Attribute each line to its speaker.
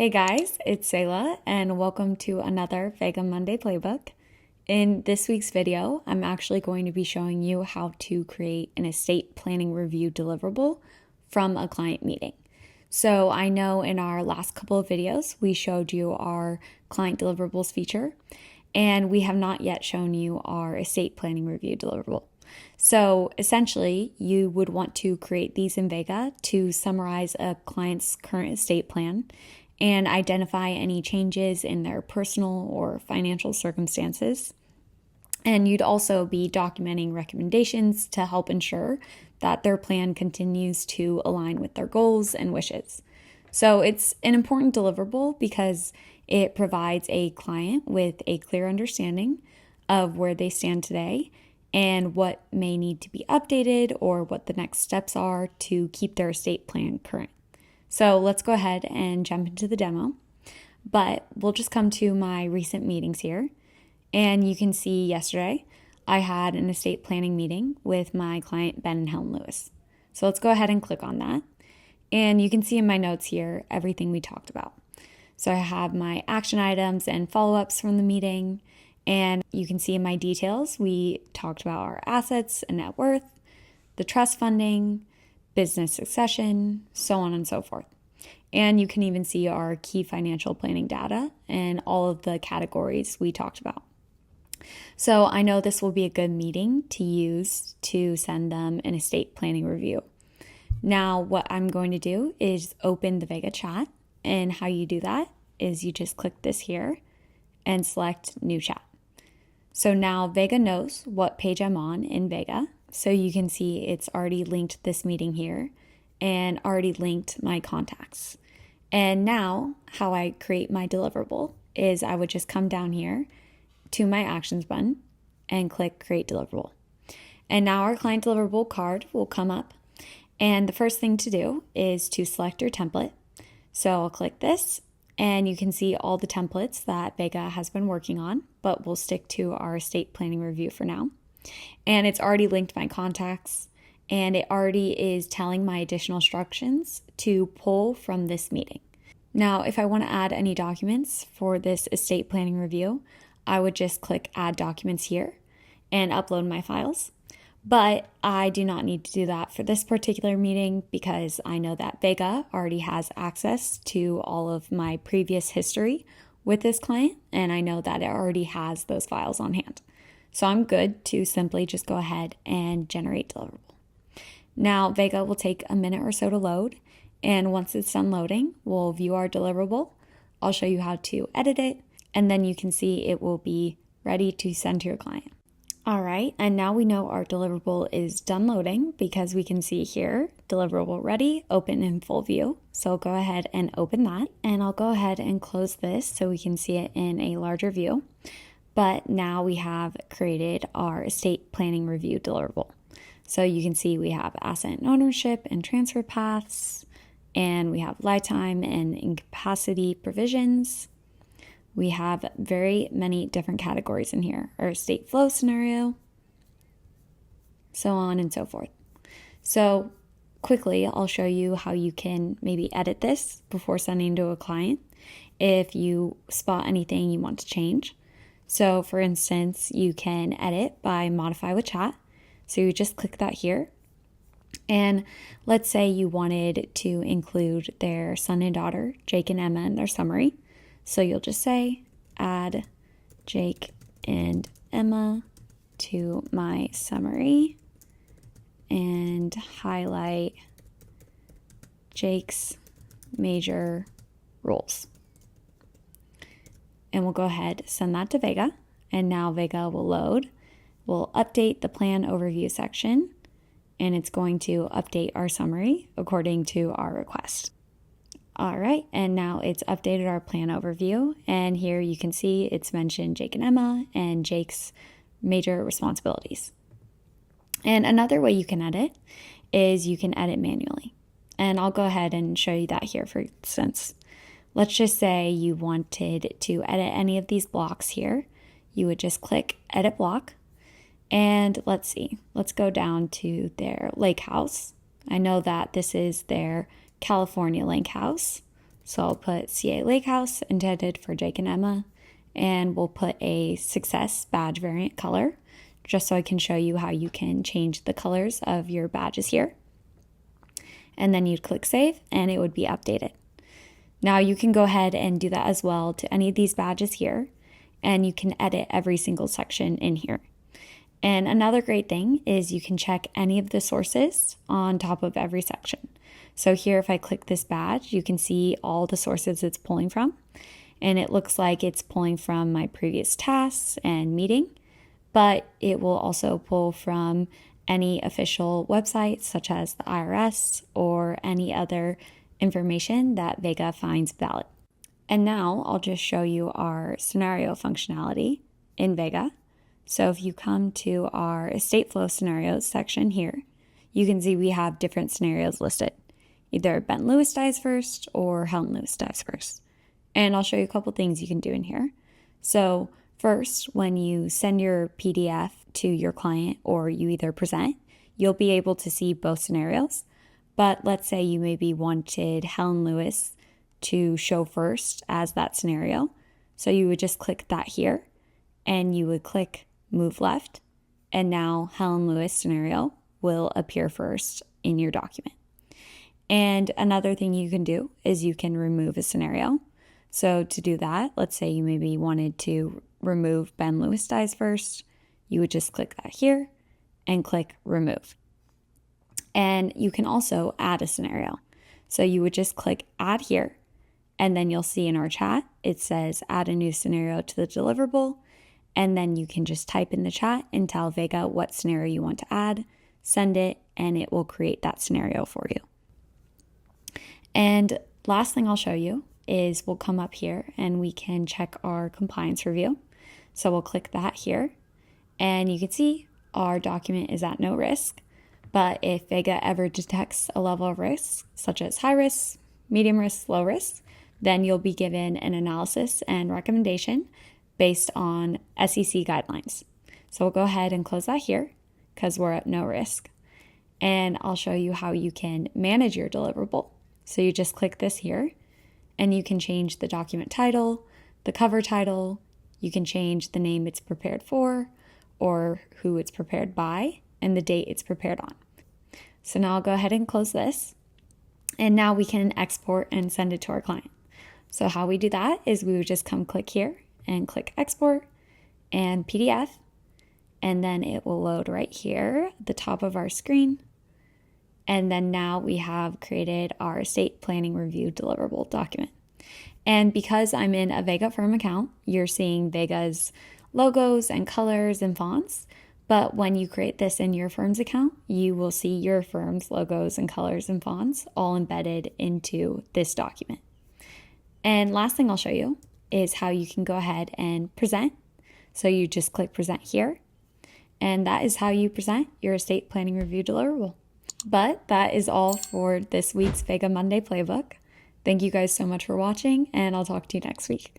Speaker 1: Hey guys, it's Selah and welcome to another Vega Monday Playbook. In this week's video, I'm actually going to be showing you how to create an estate planning review deliverable from a client meeting. So I know in our last couple of videos, we showed you our client deliverables feature, and we have not yet shown you our estate planning review deliverable. So essentially, you would want to create these in Vega to summarize a client's current estate plan and identify any changes in their personal or financial circumstances. And you'd also be documenting recommendations to help ensure that their plan continues to align with their goals and wishes. So it's an important deliverable because it provides a client with a clear understanding of where they stand today and what may need to be updated or what the next steps are to keep their estate plan current. So let's go ahead and jump into the demo, but we'll just come to my recent meetings here. And you can see yesterday I had an estate planning meeting with my client, Ben and Helen Lewis. So let's go ahead and click on that. And you can see in my notes here everything we talked about. So I have my action items and follow-ups from the meeting. And you can see in my details, we talked about our assets and net worth, the trust funding, business succession, so on and so forth. And you can even see our key financial planning data and all of the categories we talked about. So I know this will be a good meeting to use to send them an estate planning review. Now, what I'm going to do is open the Vega chat, and how you do that is you just click this here and select New Chat. So now Vega knows what page I'm on in Vega. So you can see it's already linked this meeting here and already linked my contacts. And now how I create my deliverable is I would just come down here to my actions button and click create deliverable. And now our client deliverable card will come up. And the first thing to do is to select your template. So I'll click this and you can see all the templates that Vega has been working on, but we'll stick to our estate planning review for now. And it's already linked my contacts, and it already is telling my additional instructions to pull from this meeting. Now, if I want to add any documents for this estate planning review, I would just click add documents here and upload my files. But I do not need to do that for this particular meeting because I know that Vega already has access to all of my previous history with this client, and I know that it already has those files on hand. So I'm good to simply just go ahead and generate deliverable. Now Vega will take a minute or so to load, and once it's done loading, we'll view our deliverable. I'll show you how to edit it, and then you can see it will be ready to send to your client. All right, and now we know our deliverable is done loading because we can see here, deliverable ready, open in full view. So I'll go ahead and open that, and I'll go ahead and close this so we can see it in a larger view. But now we have created our estate planning review deliverable. So you can see we have asset and ownership and transfer paths, and we have lifetime and incapacity provisions. We have very many different categories in here, our estate flow scenario, so on and so forth. So quickly, I'll show you how you can maybe edit this before sending to a client if you spot anything you want to change. So for instance, you can edit by modify with chat. So you just click that here. And let's say you wanted to include their son and daughter, Jake and Emma, in their summary. So you'll just say, add Jake and Emma to my summary and highlight Jake's major roles. And we'll go ahead, send that to Vega. And now Vega will load. We'll update the plan overview section, and it's going to update our summary according to our request. All right, and now it's updated our plan overview, and here you can see it's mentioned Jake and Emma and Jake's major responsibilities. And another way you can edit is you can edit manually. And I'll go ahead and show you that here, for instance. Let's just say you wanted to edit any of these blocks here. You would just click edit block. And let's see, let's go down to their lake house. I know that this is their California lake house. So I'll put CA Lake House, intended for Jake and Emma, and we'll put a success badge variant color, just so I can show you how you can change the colors of your badges here. And then you'd click save and it would be updated. Now you can go ahead and do that as well to any of these badges here, and you can edit every single section in here. And another great thing is you can check any of the sources on top of every section. So here, if I click this badge, you can see all the sources it's pulling from. And it looks like it's pulling from my previous tasks and meeting, but it will also pull from any official websites such as the IRS or any other information that Vega finds valid. And now I'll just show you our scenario functionality in Vega. So if you come to our estate flow scenarios section here, you can see we have different scenarios listed. Either Ben Lewis dies first or Helen Lewis dies first. And I'll show you a couple things you can do in here. So first, when you send your PDF to your client or you either present, you'll be able to see both scenarios. But let's say you maybe wanted Helen Lewis to show first as that scenario. So you would just click that here and you would click move left. And now Helen Lewis scenario will appear first in your document. And another thing you can do is you can remove a scenario. So to do that, let's say you maybe wanted to remove Ben Lewis dies first. You would just click that here and click remove. And you can also add a scenario. So you would just click add here, and then you'll see in our chat, it says add a new scenario to the deliverable. And then you can just type in the chat and tell Vega what scenario you want to add, send it, and it will create that scenario for you. And last thing I'll show you is we'll come up here and we can check our compliance review. So we'll click that here, and you can see our document is at no risk. But if Vega ever detects a level of risk, such as high risk, medium risk, low risk, then you'll be given an analysis and recommendation based on SEC guidelines. So we'll go ahead and close that here because we're at no risk. And I'll show you how you can manage your deliverable. So you just click this here and you can change the document title, the cover title, you can change the name it's prepared for or who it's prepared by and the date it's prepared on. So now I'll go ahead and close this. And now we can export and send it to our client. So how we do that is we would just come click here and click export and PDF. And then it will load right here at the top of our screen. And then now we have created our estate planning review deliverable document. And because I'm in a Vega firm account, you're seeing Vega's logos and colors and fonts. But when you create this in your firm's account, you will see your firm's logos and colors and fonts all embedded into this document. And last thing I'll show you is how you can go ahead and present. So you just click present here. And that is how you present your estate planning review deliverable. But that is all for this week's Vega Monday Playbook. Thank you guys so much for watching, and I'll talk to you next week.